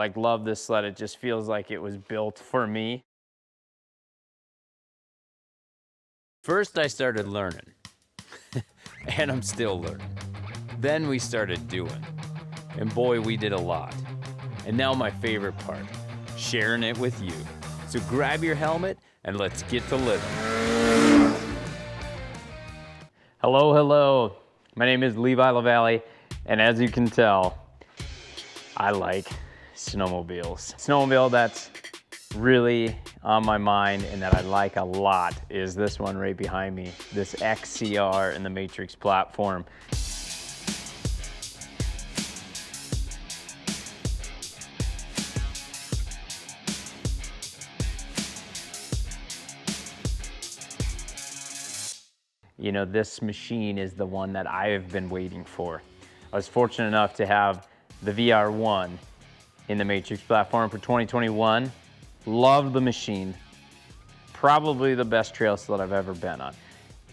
I love this sled. It just feels like it was built for me. First I started learning, and I'm still learning. Then we started doing, and boy, we did a lot. And now my favorite part, sharing it with you. So grab your helmet and let's get to living. Hello, hello. My name is LaVallee, and as you can tell, I like snowmobiles. Snowmobile that's really on my mind and that I like a lot is this one right behind me, this XCR and the Matryx platform. You know, this machine is the one that I have been waiting for. I was fortunate enough to have the VR1 in the Matryx platform for 2021. Love the machine. Probably the best trail sled I've ever been on.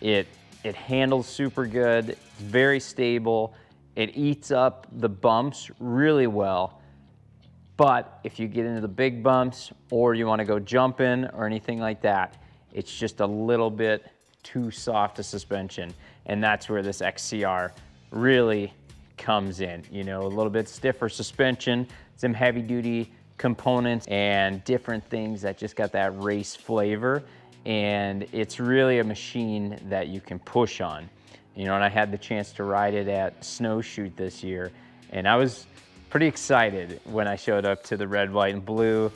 It handles super good, it's very stable, it eats up the bumps really well. But if you get into the big bumps or you want to go jumping or anything like that, it's just a little bit too soft a suspension, and that's where this XCR really comes in. You know, a little bit stiffer suspension, some heavy duty components and different things that just got that race flavor, and it's really a machine that you can push on. You know, and I had the chance to ride it at Snowshoot this year, and I was pretty excited when I showed up to the red, white, and blue.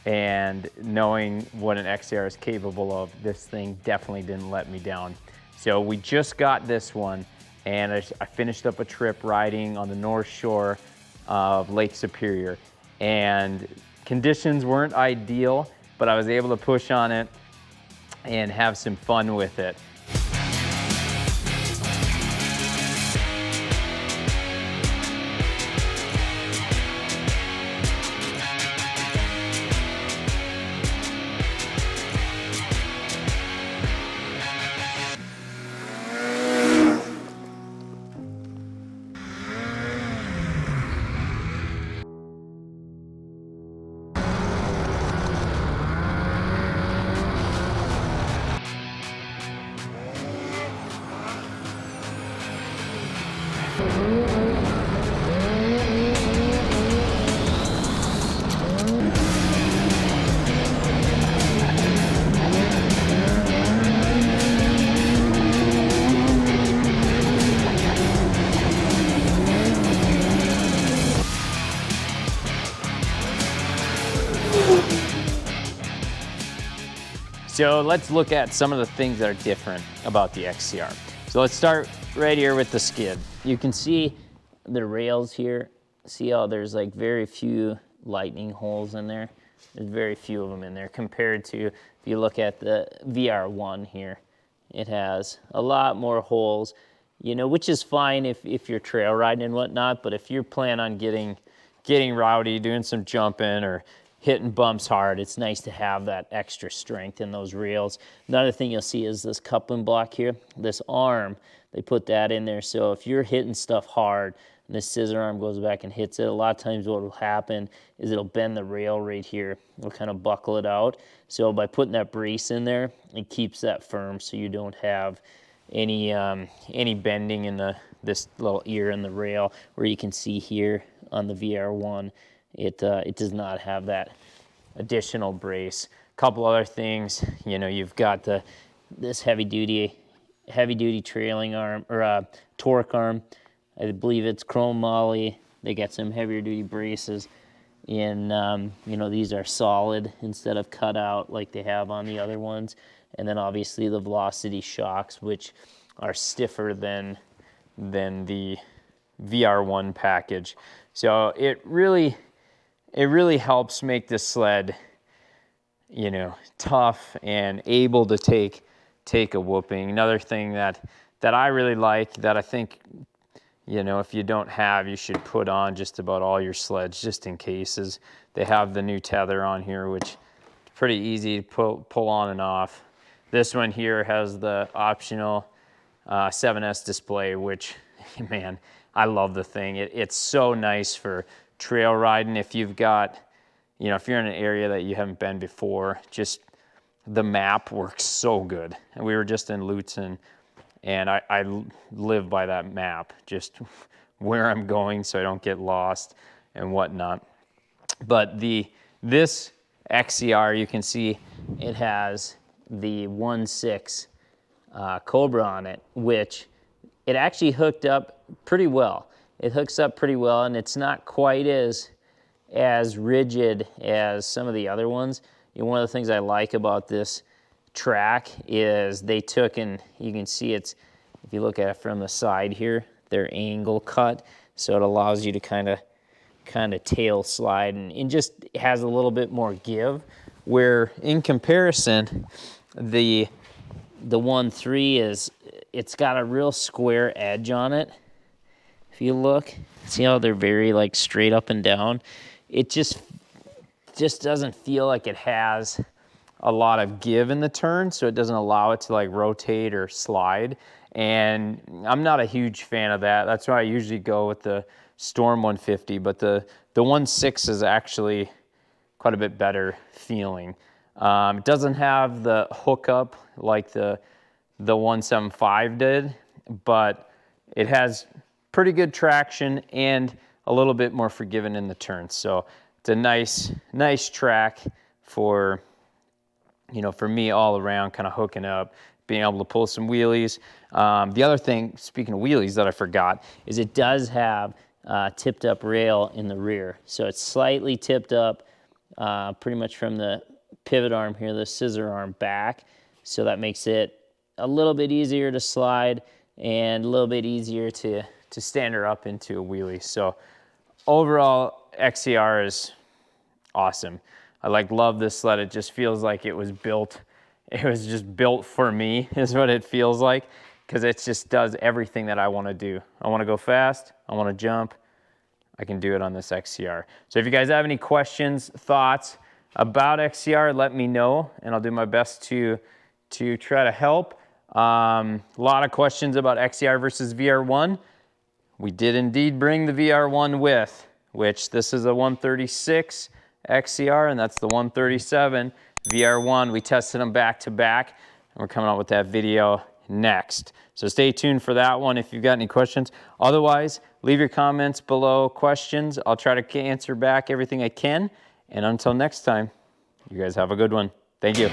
And knowing what an XCR is capable of, this thing definitely didn't let me down. So we just got this one, and I finished up a trip riding on the North Shore of Lake Superior. And conditions weren't ideal, but I was able to push on it and have some fun with it. So let's look at some of the things that are different about the XCR. So let's start right here with the skid. You can see the rails here. See how there's like very few lightning holes in there? There's very few of them in there compared to if you look at the VR1 here. It has a lot more holes, you know, which is fine if you're trail riding and whatnot, but if you plan on getting rowdy, doing some jumping or hitting bumps hard, it's nice to have that extra strength in those rails. Another thing you'll see is this coupling block here, this arm, they put that in there. So if you're hitting stuff hard and this scissor arm goes back and hits it, a lot of times what will happen is it'll bend the rail right here. It'll kind of buckle it out. So by putting that brace in there, it keeps that firm so you don't have any bending in this little ear in the rail, where you can see here on the VR1, it does not have that additional brace. A couple other things, you know, you've got this heavy duty trailing arm or torque arm. I believe it's chrome moly. They got some heavier duty braces in, you know, these are solid instead of cut out like they have on the other ones. And then obviously the velocity shocks, which are stiffer than the VR1 package. So it really helps make this sled, you know, tough and able to take a whooping. Another thing that I really like, that I think, you know, if you don't have, you should put on just about all your sleds just in case, is they have the new tether on here, which is pretty easy to pull on and off. This one here has the optional 7S display, which, man, I love the thing. It's so nice for trail riding. If you've got, you know, if you're in an area that you haven't been before, just the map works so good. And we were just in Lutsen, and I live by that map, just where I'm going so I don't get lost and whatnot. But this XCR, you can see it has the 1.6 Cobra on it, which it actually hooked up pretty well. It hooks up pretty well, and it's not quite as rigid as some of the other ones. You know, one of the things I like about this track is they took, and you can see it's, if you look at it from the side here, they're angle cut, so it allows you to kind of tail slide, and just has a little bit more give, where in comparison, the 1.3 is, it's got a real square edge on it. If you look, see how they're very like straight up and down? It just doesn't feel like it has a lot of give in the turn, so it doesn't allow it to like rotate or slide. And I'm not a huge fan of that. That's why I usually go with the Storm 150, but the 1.6 is actually quite a bit better feeling. It doesn't have the hookup like the 1.75 did, but it has pretty good traction and a little bit more forgiving in the turns. So it's a nice track for, you know, for me all around, kind of hooking up, being able to pull some wheelies. The other thing, speaking of wheelies, that I forgot, is it does have tipped up rail in the rear. So it's slightly tipped up pretty much from the pivot arm here, the scissor arm back. So that makes it a little bit easier to slide and a little bit easier to stand her up into a wheelie. So overall, XCR is awesome. I love this sled. It just feels like it was just built for me, is what it feels like, because it just does everything that I want to do. I want to go fast, I want to jump, I can do it on this XCR. So if you guys have any questions, thoughts about XCR, let me know, and I'll do my best to try to help. A lot of questions about XCR versus VR1. We did indeed bring the VR1 with, which this is a 136 XCR, and that's the 137 VR1. We tested them back to back, and we're coming out with that video next. So stay tuned for that one if you've got any questions. Otherwise, leave your comments below, questions. I'll try to answer back everything I can. And until next time, you guys have a good one. Thank you.